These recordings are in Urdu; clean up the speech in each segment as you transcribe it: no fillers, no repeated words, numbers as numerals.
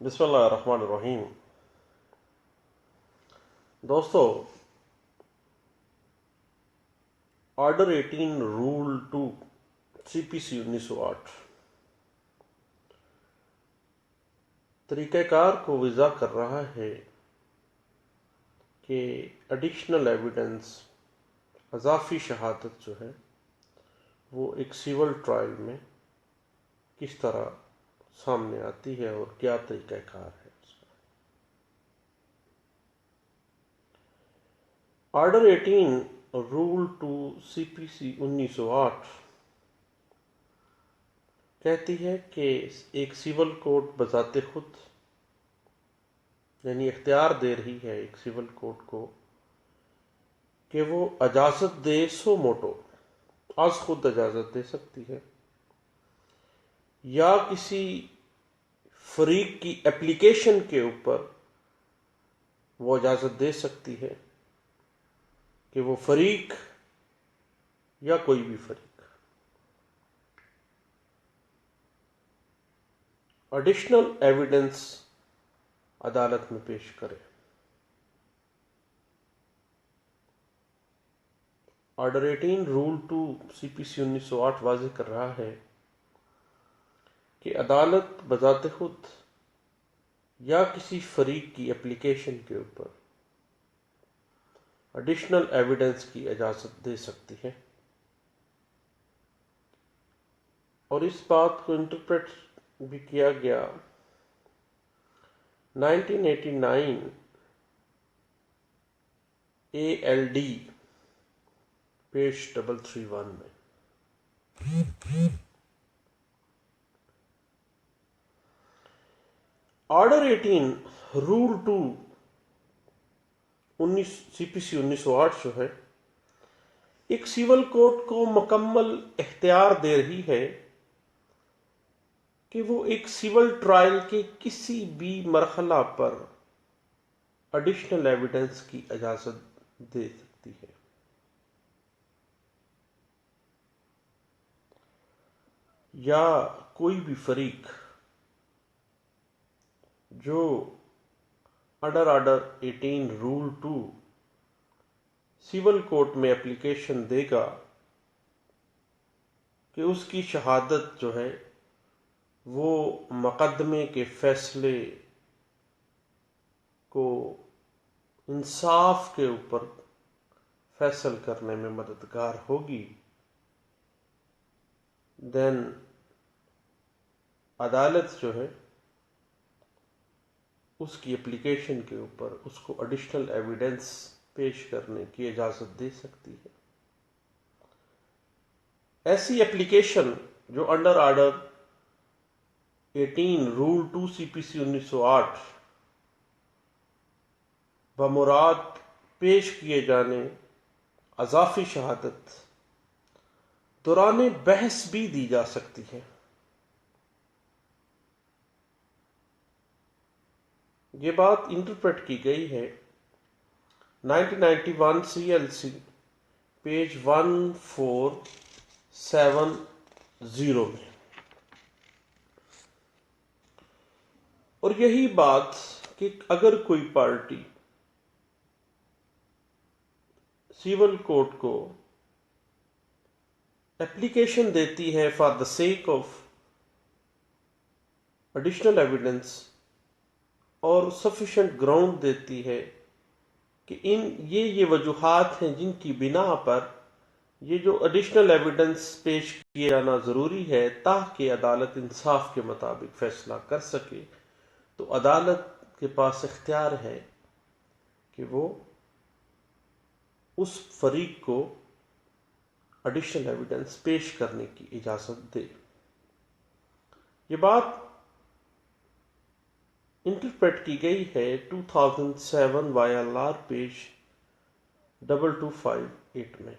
بسم اللہ الرحمن الرحیم۔ دوستو، آرڈر 18 رول 2 سی پی سی 1908 طریقہ کار کو وضع کر رہا ہے کہ ایڈیشنل ایویڈنس، اضافی شہادت جو ہے وہ ایک سیول ٹرائل میں کس طرح سامنے آتی ہے اور کیا طریقہ کار ہے اس کا۔ آرڈر 18 رول 2 سی پی سی 1908 کہتی ہے کہ ایک سول کوڈ بذات خود، یعنی اختیار دے رہی ہے ایک سول کوڈ کو کہ وہ اجازت دے سو موٹو، از خود اجازت دے سکتی ہے، یا کسی فریق کی اپلیکیشن کے اوپر وہ اجازت دے سکتی ہے کہ وہ فریق یا کوئی بھی فریق ایڈیشنل ایویڈنس عدالت میں پیش کرے۔ آرڈر 18 رول 2 سی پی سی 1908 واضح کر رہا ہے کہ عدالت بذات خود یا کسی فریق کی اپلیکیشن کے اوپر ایڈیشنل ایویڈنس کی اجازت دے سکتی ہے، اور اس بات کو انٹرپریٹ بھی کیا گیا 1989 اے ایل ڈی پیج 331 میں۔ آرڈر 18 رول 2 سی پی سی 1908 جو ہے ایک سیول کوڈ کو مکمل اختیار دے رہی ہے کہ وہ ایک سیول ٹرائل کے کسی بھی مرحلہ پر ایڈیشنل ایویڈنس کی اجازت دے سکتی ہے، یا کوئی بھی فریق جو under order 18 rule 2 civil court میں اپلیکیشن دے گا کہ اس کی شہادت جو ہے وہ مقدمے کے فیصلے کو انصاف کے اوپر فیصل کرنے میں مددگار ہوگی، دین عدالت جو ہے اس کی اپلیکیشن کے اوپر اس کو ایڈیشنل ایویڈنس پیش کرنے کی اجازت دے سکتی ہے۔ ایسی اپلیکیشن جو انڈر آرڈر 18 رول 2 سی پی سی 1908 بمراد پیش کیے جانے اضافی شہادت دوران بحث بھی دی جا سکتی ہے۔ یہ بات انٹرپریٹ کی گئی ہے 1991 سی ایل سی پیج 1470 میں، اور یہی بات کہ اگر کوئی پارٹی سیول کورٹ کو اپلیکیشن دیتی ہے for the sake of additional evidence اور سفیشینٹ گراؤنڈ دیتی ہے کہ یہ وجوہات ہیں جن کی بنا پر یہ جو ایڈیشنل ایویڈنس پیش کیے جانا ضروری ہے تاکہ عدالت انصاف کے مطابق فیصلہ کر سکے، تو عدالت کے پاس اختیار ہے کہ وہ اس فریق کو ایڈیشنل ایویڈنس پیش کرنے کی اجازت دے۔ یہ بات انٹرپریٹ کی گئی ہے 2007 وائی ایل آر پیج 2258 میں۔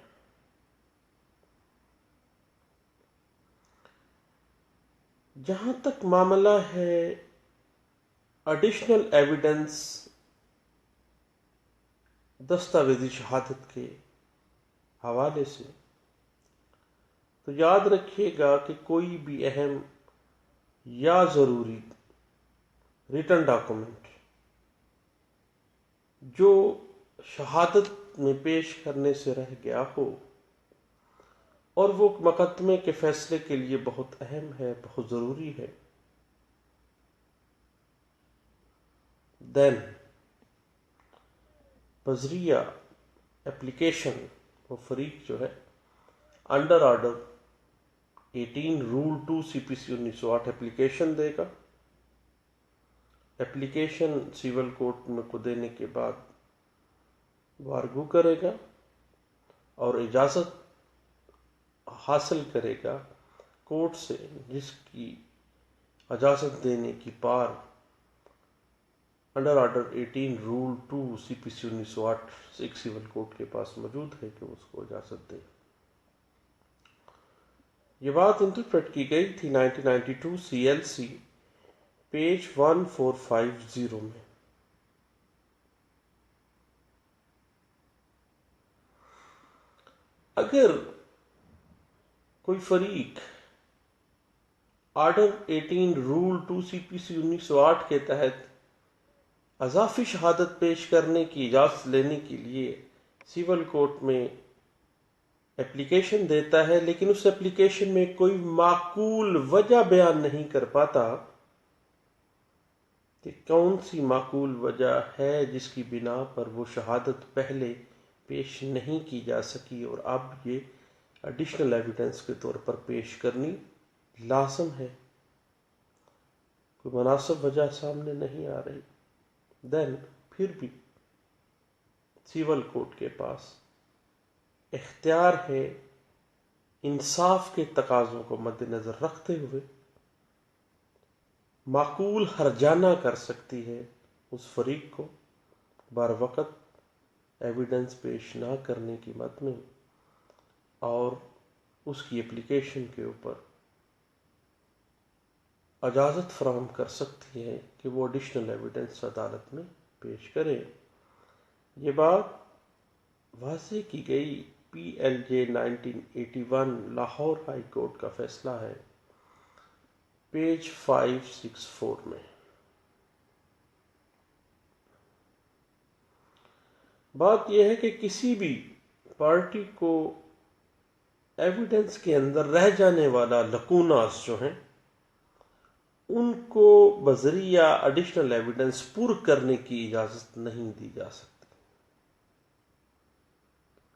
جہاں تک معاملہ ہے ایڈیشنل ایویڈنس دستاویزی شہادت کے حوالے سے، تو یاد رکھیے گا کہ کوئی بھی اہم یا ضروری ریٹن ڈاکومنٹ جو شہادت میں پیش کرنے سے رہ گیا ہو اور وہ مقدمے کے فیصلے کے لیے بہت اہم ہے، بہت ضروری ہے، دین بذریعہ اپلیکیشن وہ فریق جو ہے under order 18 rule 2 CPC 1908 application دے گا۔ اپلیکیشن سول کورٹ میں کو دینے کے بعد وارگو کرے گا اور اجازت حاصل کرے گا کورٹ سے، جس کی اجازت دینے کی پار انڈر آرڈر 18 رول 2 CPC 1908 ایک سول کورٹ کے پاس موجود ہے کہ اس کو اجازت دے۔ یہ بات انٹرپریٹ کی گئی تھی 1992 CLC پیج 1450 میں۔ اگر کوئی فریق آرڈر 18 رول 2 CPC 1908 کے تحت اضافی شہادت پیش کرنے کی اجازت لینے کے لیے سول کورٹ میں اپلیکیشن دیتا ہے، لیکن اس اپلیکیشن میں کوئی معقول وجہ بیان نہیں کر پاتا کہ کون سی معقول وجہ ہے جس کی بنا پر وہ شہادت پہلے پیش نہیں کی جا سکی اور اب یہ ایڈیشنل ایویڈنس کے طور پر پیش کرنی لازم ہے، کوئی مناسب وجہ سامنے نہیں آ رہی، دین پھر بھی سول کورٹ کے پاس اختیار ہے انصاف کے تقاضوں کو مد نظر رکھتے ہوئے معقول ہرجانہ کر سکتی ہے اس فریق کو بر وقت ایویڈنس پیش نہ کرنے کی مد میں، اور اس کی اپلیکیشن کے اوپر اجازت فراہم کر سکتی ہے کہ وہ ایڈیشنل ایویڈنس عدالت میں پیش کرے۔ یہ بات واضح کی گئی PLJ 1981 لاہور ہائی کورٹ کا فیصلہ ہے، پیج 564 میں۔ بات یہ ہے کہ کسی بھی پارٹی کو ایویڈنس کے اندر رہ جانے والا لکوناس جو ہیں ان کو بذریعہ ایڈیشنل ایویڈنس پر کرنے کی اجازت نہیں دی جا سکتی۔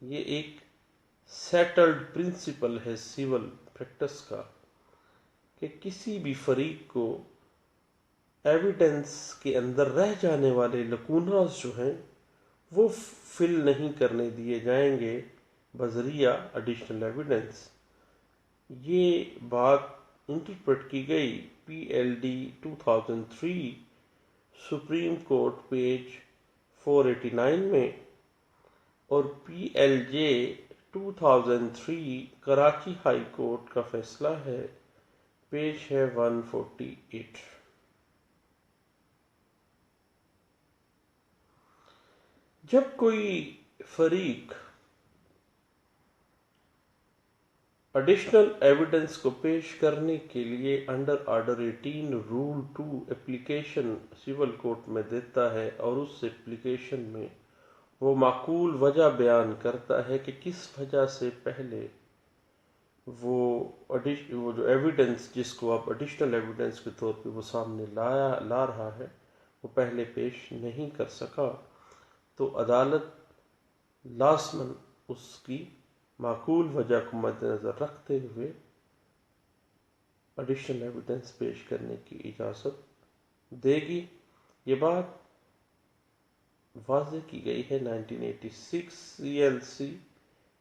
یہ ایک سیٹلڈ پرنسپل ہے سول پریکٹس کا کہ کسی بھی فریق کو ایویڈنس کے اندر رہ جانے والے لکوناس جو ہیں وہ فل نہیں کرنے دیے جائیں گے بذریعہ ایڈیشنل ایویڈنس۔ یہ بات انٹرپریٹ کی گئی PLD 2003 سپریم کورٹ پیج 489 میں، اور PLJ 2003 کراچی ہائی کورٹ کا فیصلہ ہے، پیج ہے 148۔ جب کوئی فریق ایڈیشنل ایویڈنس کو پیش کرنے کے لیے under order 18 rule 2 application civil court میں دیتا ہے اور اس اپلیکیشن میں وہ معقول وجہ بیان کرتا ہے کہ کس وجہ سے پہلے وہ جو ایویڈنس جس کو آپ ایڈیشنل ایویڈنس کے طور پہ وہ سامنے لا رہا ہے وہ پہلے پیش نہیں کر سکا، تو عدالت لازماً اس کی معقول وجہ کو مد نظر رکھتے ہوئے ایڈیشنل ایویڈنس پیش کرنے کی اجازت دے گی۔ یہ بات واضح کی گئی ہے 1986 CLC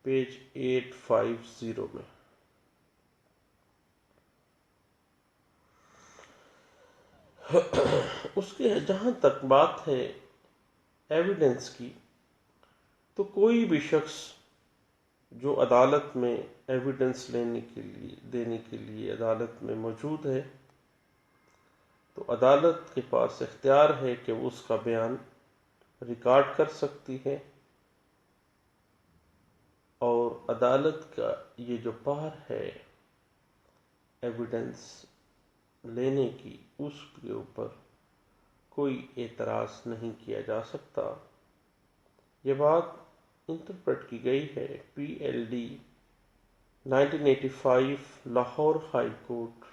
پیج 850 میں۔ اس کے جہاں تک بات ہے ایویڈنس کی، تو کوئی بھی شخص جو عدالت میں ایویڈنس دینے کے لیے عدالت میں موجود ہے تو عدالت کے پاس اختیار ہے کہ وہ اس کا بیان ریکارڈ کر سکتی ہے، اور عدالت کا یہ جو پار ہے ایویڈنس لینے کی، اس کے اوپر کوئی اعتراض نہیں کیا جا سکتا۔ یہ بات انٹرپریٹ کی گئی ہے PLD 1985 Lahore high court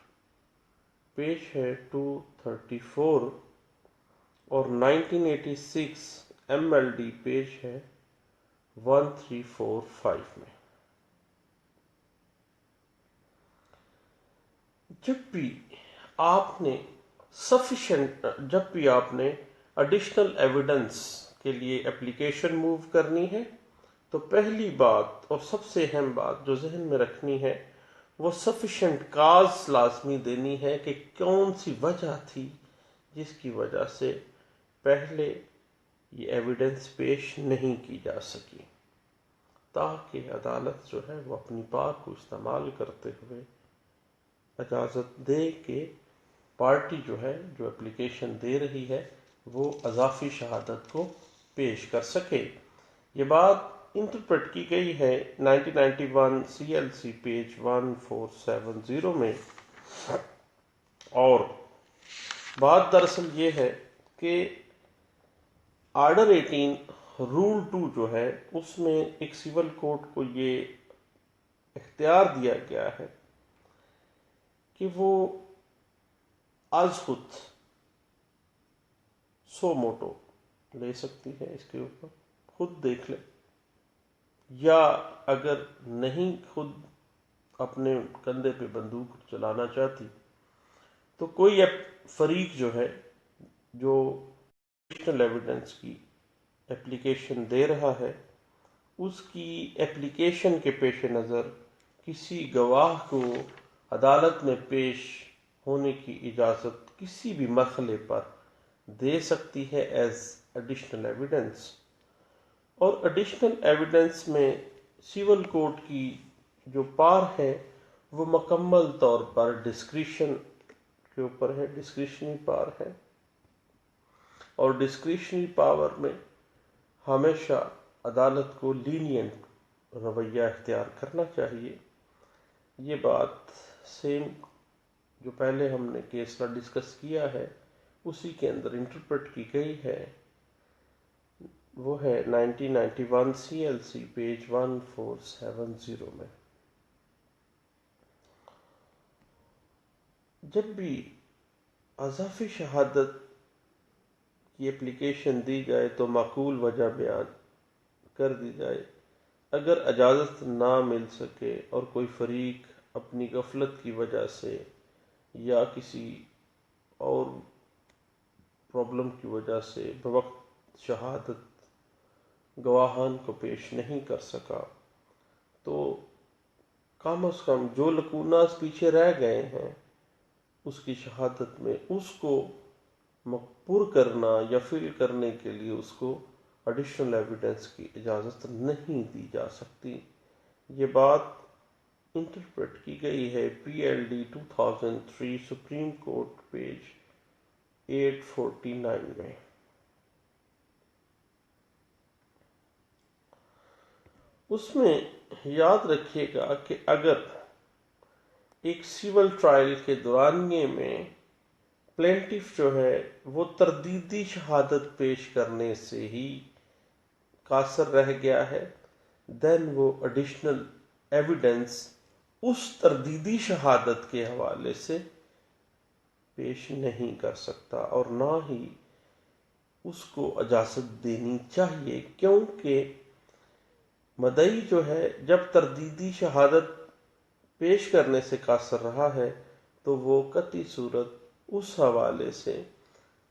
page ہے 234 اور 1986 MLD پیج ہے 1345 میں۔ جب بھی آپ نے ایڈیشنل ایویڈنس کے لیے اپلیکیشن موو کرنی ہے تو پہلی بات اور سب سے اہم بات جو ذہن میں رکھنی ہے وہ سفیشینٹ کاز لازمی دینی ہے کہ کون سی وجہ تھی جس کی وجہ سے پہلے یہ ایویڈنس پیش نہیں کی جا سکی، تاکہ عدالت جو ہے وہ اپنی پار کو استعمال کرتے ہوئے اجازت دے کہ پارٹی جو ہے جو اپلیکیشن دے رہی ہے وہ اضافی شہادت کو پیش کر سکے۔ یہ بات انٹرپریٹ کی گئی ہے 1991 CLC پیج 1470 میں، اور بات دراصل یہ ہے کہ آرڈر 18 رول 2 جو ہے اس میں ایک سول کوڈ کو یہ اختیار دیا گیا ہے کہ وہ از موٹو لے سکتی ہے، اس کے اوپر خود دیکھ لے، یا اگر نہیں خود اپنے کندھے پہ بندوق چلانا چاہتی تو کوئی فریق جو ہے جو ایڈیشنل ایویڈنس کی اپلیکیشن دے رہا ہے اس کی اپلیکیشن کے پیش نظر کسی گواہ کو عدالت میں پیش ہونے کی اجازت کسی بھی مرحلے پر دے سکتی ہے ایز ایڈیشنل ایویڈنس۔ اور ایڈیشنل ایویڈنس میں سول کوڈ کی جو پار ہے وہ مکمل طور پر ڈسکریشن کے اوپر ہے، ڈسکریشنری پار ہے، اور ڈسکریشنری پاور میں ہمیشہ عدالت کو لینینٹ رویہ اختیار کرنا چاہیے۔ یہ بات سیم جو پہلے ہم نے کیس کا ڈسکس کیا ہے اسی کے اندر انٹرپریٹ کی گئی ہے، وہ ہے 1991 CLC پیج 1470 میں۔ جب بھی اضافی شہادت کی اپلیکیشن دی جائے تو معقول وجہ بیان کر دی جائے۔ اگر اجازت نہ مل سکے اور کوئی فریق اپنی غفلت کی وجہ سے یا کسی اور پرابلم کی وجہ سے بوقت شہادت گواہان کو پیش نہیں کر سکا تو کم از کم جو لکوناز پیچھے رہ گئے ہیں اس کی شہادت میں اس کو پر کرنا یا فل کرنے کے لیے اس کو ایڈیشنل ایویڈنس کی اجازت نہیں دی جا سکتی۔ یہ بات انٹرپریٹ کی گئی ہے PLD 2003 سپریم کورٹ پیج 849 میں۔ اس میں یاد رکھیے گا کہ اگر ایک سول ٹرائل کے دورانیے میں پلینٹیف جو ہے وہ تردیدی شہادت پیش کرنے سے ہی قاصر رہ گیا ہے، دین وہ ایڈیشنل ایویڈنس اس تردیدی شہادت کے حوالے سے پیش نہیں کر سکتا اور نہ ہی اس کو اجازت دینی چاہیے، کیونکہ مدعی جو ہے جب تردیدی شہادت پیش کرنے سے قاصر رہا ہے تو وہ قطعی صورت اس حوالے سے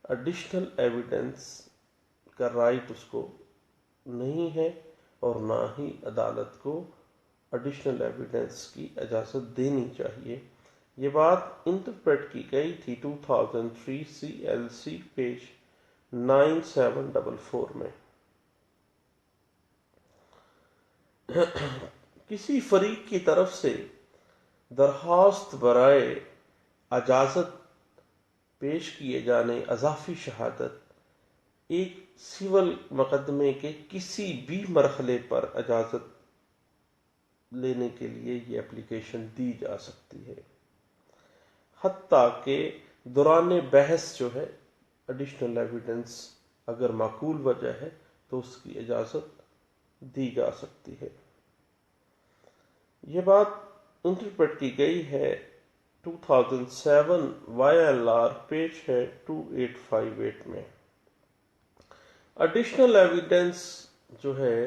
ایڈیشنل ایویڈنس کا رائٹ اس کو نہیں ہے اور نہ ہی عدالت کو ایڈیشنل ایویڈنس کی اجازت دینی چاہیے۔ یہ بات انٹرپریٹ کی گئی تھی 2003 CLC پیج 9744 میں۔ کسی فریق کی طرف سے درخواست برائے اجازت پیش کیے جانے اضافی شہادت ایک سول مقدمے کے کسی بھی مرحلے پر اجازت لینے کے لیے یہ اپلیکیشن دی جا سکتی ہے، حتیٰ کہ دوران بحث جو ہے ایڈیشنل ایویڈنس اگر معقول وجہ ہے تو اس کی اجازت دی جا سکتی ہے۔ یہ بات انٹرپریٹ کی گئی ہے 2007 YLR پیج ہے 2858 میں۔ ایڈیشنل ایویڈنس جو ہے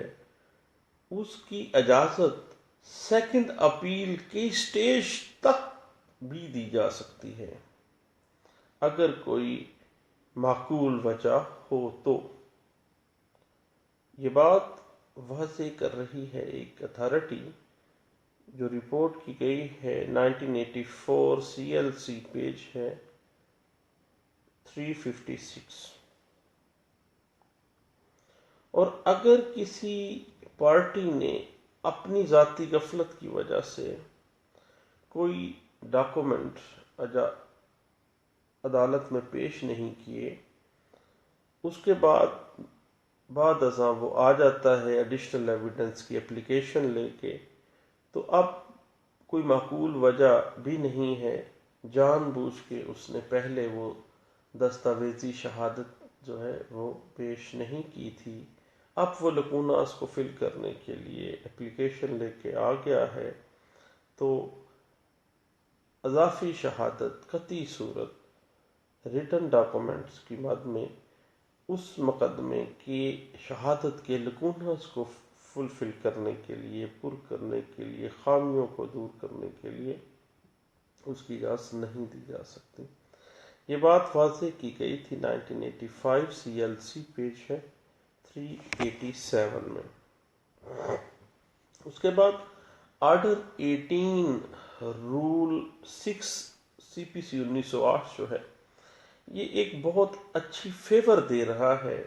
اس کی اجازت سیکنڈ اپیل کی سٹیج تک بھی دی جا سکتی ہے اگر کوئی معقول وجہ ہو تو۔ یہ بات واضح کر رہی ہے ایک اتھارٹی جو رپورٹ کی گئی ہے 1984 CLC پیج ہے 356۔ اور اگر کسی پارٹی نے اپنی ذاتی غفلت کی وجہ سے کوئی ڈاکومنٹ عدالت میں پیش نہیں کیے، اس کے بعد ازاں وہ آ جاتا ہے ایڈیشنل ایویڈنس کی اپلیکیشن لے کے، تو اب کوئی معقول وجہ بھی نہیں ہے، جان بوجھ کے اس نے پہلے وہ دستاویزی شہادت جو ہے وہ پیش نہیں کی تھی، اب وہ لکوناس کو فل کرنے کے لیے اپلیکیشن لے کے آ گیا ہے، تو اضافی شہادت قطعی صورت ریٹن ڈاکومنٹس کی مد میں اس مقدمے کی شہادت کے لکوناس کو فلفل کرنے کے لیے، پر کرنے کے لیے، خامیوں کو دور کرنے کے لیے اس کی اجازت نہیں دی جا سکتی۔ یہ بات واضح کی گئی تھی 1985 CLC پیج ہے 387 میں۔ اس کے بعد آرڈر 18 رول 6 CPC 1908 جو ہے یہ ایک بہت اچھی فیور دے رہا ہے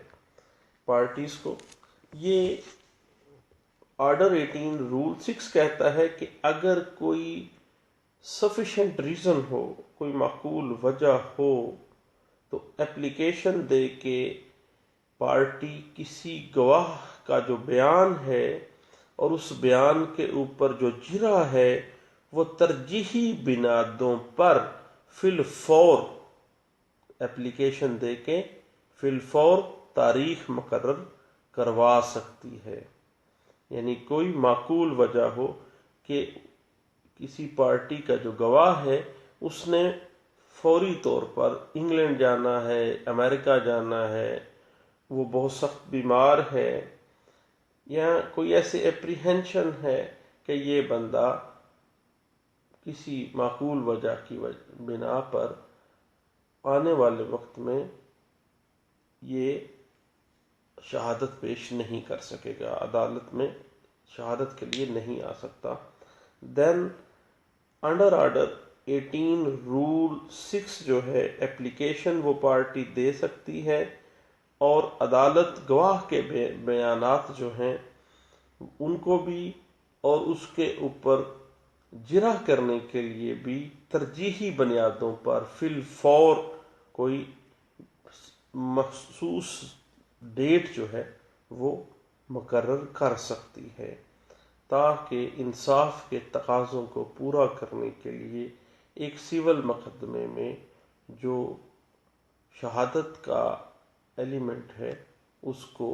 پارٹیز کو۔ یہ آرڈر 18 رول 6 کہتا ہے کہ اگر کوئی سفیشینٹ ریزن ہو، کوئی معقول وجہ ہو، تو اپلیکیشن دے کے پارٹی کسی گواہ کا جو بیان ہے اور اس بیان کے اوپر جو جرح ہے وہ ترجیحی بنیادوں پر فی الفور اپلیکیشن دے کے فی الفور تاریخ مقرر کروا سکتی ہے۔ یعنی کوئی معقول وجہ ہو کہ کسی پارٹی کا جو گواہ ہے اس نے فوری طور پر انگلینڈ جانا ہے، امریکہ جانا ہے، وہ بہت سخت بیمار ہے، یا کوئی ایسے اپریہنشن ہے کہ یہ بندہ کسی معقول وجہ کی بنا پر آنے والے وقت میں یہ شہادت پیش نہیں کر سکے گا، عدالت میں شہادت کے لیے نہیں آ سکتا، دین انڈر آرڈر 18 رول 6 جو ہے اپلیکیشن وہ پارٹی دے سکتی ہے، اور عدالت گواہ کے بیانات جو ہیں ان کو بھی اور اس کے اوپر جرح کرنے کے لیے بھی ترجیحی بنیادوں پر فی الفور کوئی مخصوص ڈیٹ جو ہے وہ مقرر کر سکتی ہے، تاکہ انصاف کے تقاضوں کو پورا کرنے کے لیے ایک سول مقدمے میں جو شہادت کا ایلیمنٹ ہے اس کو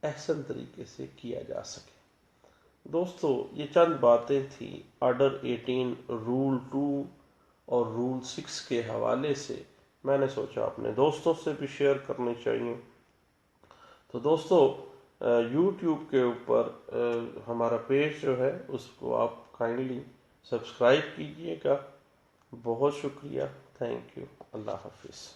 احسن طریقے سے کیا جا سکے۔ دوستو، یہ چند باتیں تھیں آرڈر 18 رول 2 اور رول 6 کے حوالے سے، میں نے سوچا اپنے دوستوں سے بھی شیئر کرنے چاہیے۔ تو دوستو، یوٹیوب کے اوپر ہمارا پیج جو ہے اس کو آپ کائنڈلی سبسکرائب کیجئے گا۔ بہت شکریہ، تھینک یو، اللہ حافظ۔